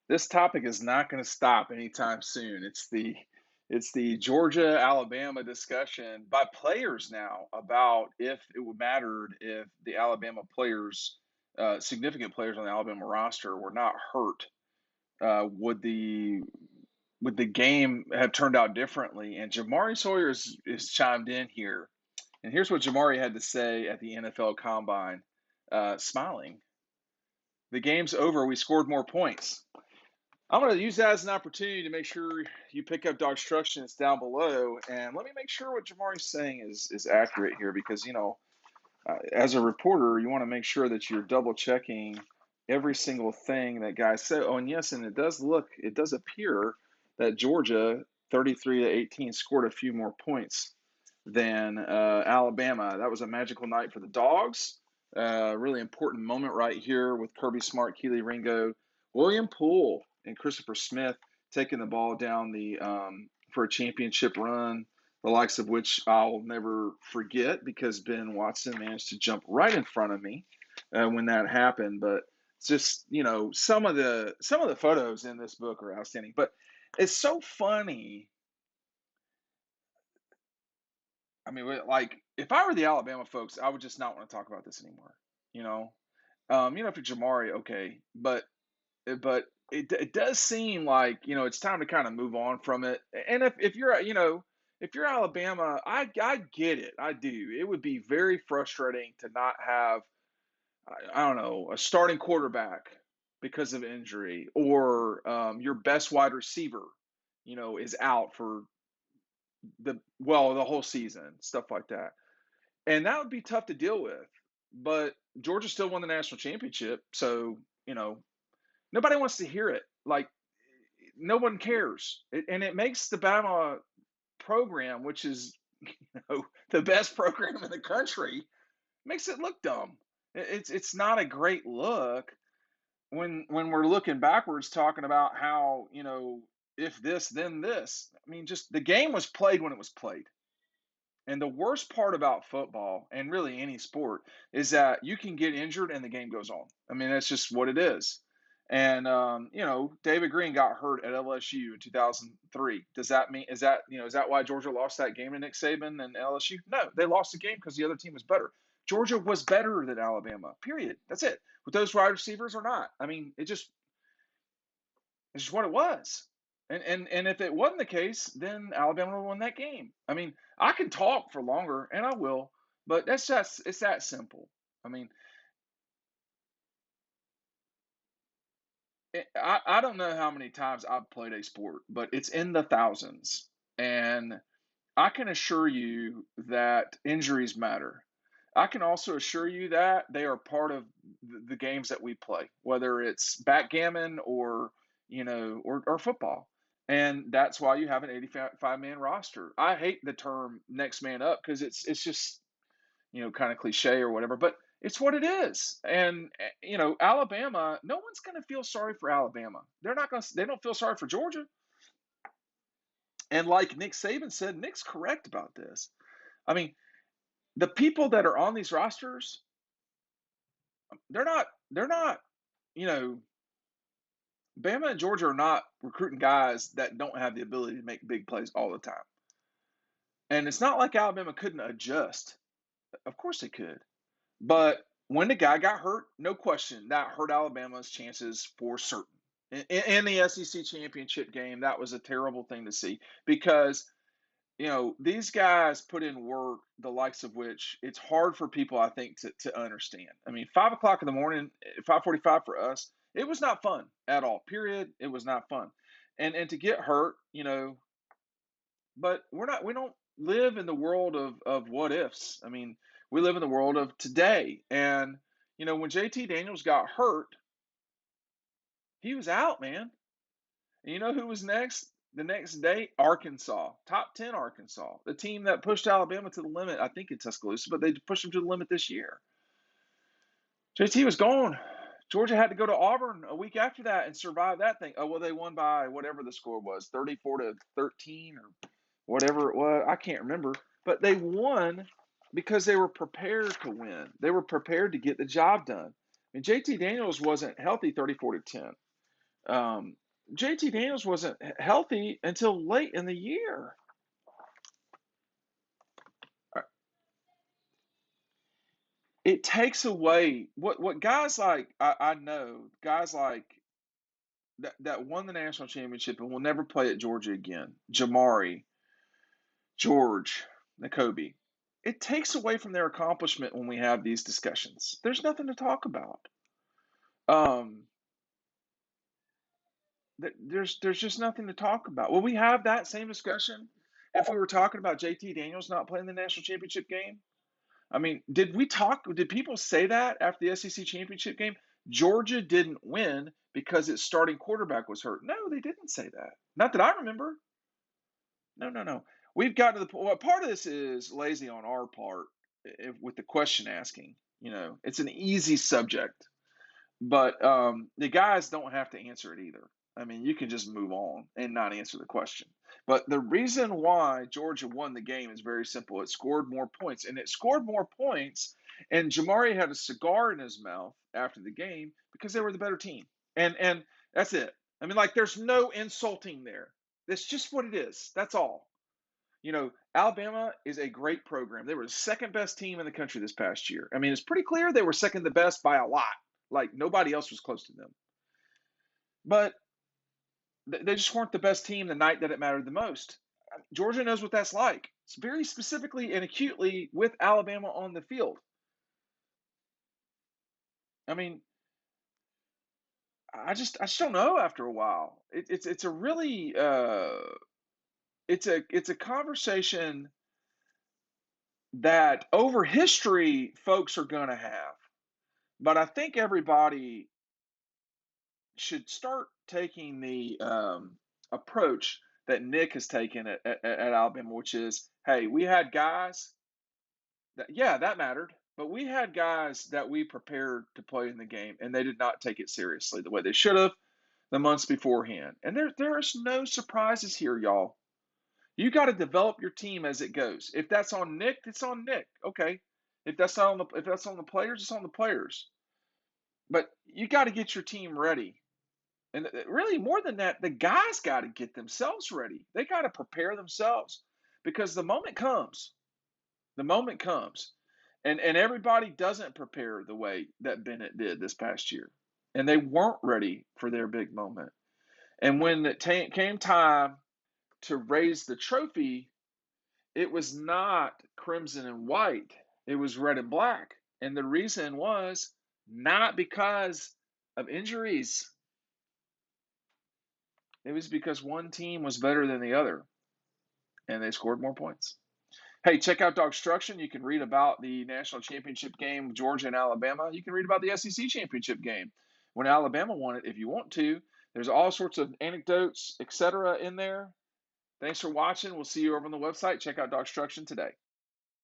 This topic is not going to stop anytime soon. It's the Georgia Alabama discussion by players now about if it would mattered if the Alabama players, significant players on the Alabama roster, were not hurt. Would the game have turned out differently? And Jamaree Sawyer is chimed in here, and here's what Jamaree had to say at the NFL Combine, smiling. The game's over. We scored more points. I'm going to use that as an opportunity to make sure you pick up DAWGSTRUCTION. It's down below, and let me make sure what Jamaree's saying is accurate here, because as a reporter, you want to make sure that you're double checking every single thing that guys say. Oh, and yes, and it does appear that Georgia 33-18 scored a few more points than Alabama. That was a magical night for the Dogs. Really important moment right here with Kirby Smart, Keely Ringo, William Poole, and Christopher Smith taking the ball down the for a championship run, the likes of which I'll never forget because Ben Watson managed to jump right in front of me when that happened. But it's just some of the photos in this book are outstanding. But it's so funny. I mean, like if I were the Alabama folks, I would just not want to talk about this anymore. If you're Jamaree, okay, but it does seem like it's time to kind of move on from it. And if you're Alabama, I get it, I do. It would be very frustrating to not have I don't know, a starting quarterback because of injury, or your best wide receiver, is out for the whole season, stuff like that. And that would be tough to deal with. But Georgia still won the national championship, so nobody wants to hear it. Like, no one cares, and it makes the Bama program, which is the best program in the country, makes it look dumb. It's not a great look when we're looking backwards, talking about how if this then this. I mean, just the game was played when it was played. And the worst part about football, and really any sport, is that you can get injured and the game goes on. I mean, that's just what it is. And David Green got hurt at LSU in 2003. Does that mean is that why Georgia lost that game to Nick Saban and LSU? No, they lost the game because the other team was better. Georgia was better than Alabama. Period. That's it. With those wide receivers or not. I mean, it's just what it was. And if it wasn't the case, then Alabama would have won that game. I mean, I can talk for longer, and I will, but it's that simple. I mean, I don't know how many times I've played a sport, but it's in the thousands. And I can assure you that injuries matter. I can also assure you that they are part of the games that we play, whether it's backgammon or football. And that's why you have an 85-man roster. I hate the term next man up because it's just kind of cliche or whatever, but it's what it is. And Alabama, no one's going to feel sorry for Alabama. They don't feel sorry for Georgia. And like Nick Saban said, Nick's correct about this. I mean, the people that are on these rosters, they're not, you know, Bama and Georgia are not recruiting guys that don't have the ability to make big plays all the time. And it's not like Alabama couldn't adjust. Of course they could. But when the guy got hurt, no question, that hurt Alabama's chances for certain. In the SEC championship game, that was a terrible thing to see because these guys put in work, the likes of which it's hard for people, I think, to understand. I mean, 5 o'clock in the morning, 5:45 for us, it was not fun at all. Period. It was not fun, and to get hurt, but we don't live in the world of what ifs. I mean, we live in the world of today, and when JT Daniels got hurt, he was out, man. And you know who was next? The next day, Arkansas, top 10 Arkansas, the team that pushed Alabama to the limit, I think in Tuscaloosa, but they pushed them to the limit this year. JT was gone. Georgia had to go to Auburn a week after that and survive that thing. Oh, well, they won by whatever the score was, 34-13 or whatever it was. I can't remember. But they won because they were prepared to win. They were prepared to get the job done. And JT Daniels wasn't healthy 34-10. Um, JT Daniels wasn't healthy until late in the year. It takes away what guys like I know guys like that won the national championship and will never play at Georgia again. Jamaree, George, Nakobe. It takes away from their accomplishment when we have these discussions. There's nothing to talk about. Um, there's just nothing to talk about. Will we have that same discussion if we were talking about JT Daniels not playing the national championship game? I mean, did people say that after the SEC championship game? Georgia didn't win because its starting quarterback was hurt. No, they didn't say that. Not that I remember. No, no, no. We've got to the point. Well, part of this is lazy on our part with the question asking. It's an easy subject. But the guys don't have to answer it either. I mean, you can just move on and not answer the question. But the reason why Georgia won the game is very simple. It scored more points, and it scored more points. And Jamaree had a cigar in his mouth after the game because they were the better team. And that's it. I mean, like, there's no insulting there. That's just what it is. That's all. Alabama is a great program. They were the second best team in the country this past year. I mean, it's pretty clear they were second the best by a lot. Like, nobody else was close to them. But they just weren't the best team the night that it mattered the most. Georgia knows what that's like. It's very specifically and acutely with Alabama on the field. I mean, I just don't know after a while. It's a really it's a conversation that over history folks are going to have. But I think everybody should start taking the approach that Nick has taken at Alabama, which is, hey, we had guys that, yeah, that mattered, but we had guys that we prepared to play in the game, and they did not take it seriously the way they should have the months beforehand. And there's no surprises here, y'all. You got to develop your team as it goes. If that's on Nick, it's on Nick. Okay. If that's on the players, it's on the players. But you got to get your team ready. And really, more than that, the guys got to get themselves ready. They got to prepare themselves because the moment comes. The moment comes. And everybody doesn't prepare the way that Bennett did this past year. And they weren't ready for their big moment. And when it came time to raise the trophy, it was not crimson and white, it was red and black. And the reason was not because of injuries. It was because one team was better than the other, and they scored more points. Hey, check out DAWGSTRUCTION. You can read about the national championship game, Georgia and Alabama. You can read about the SEC championship game when Alabama won it if you want to. There's all sorts of anecdotes, etc., in there. Thanks for watching. We'll see you over on the website. Check out DAWGSTRUCTION today.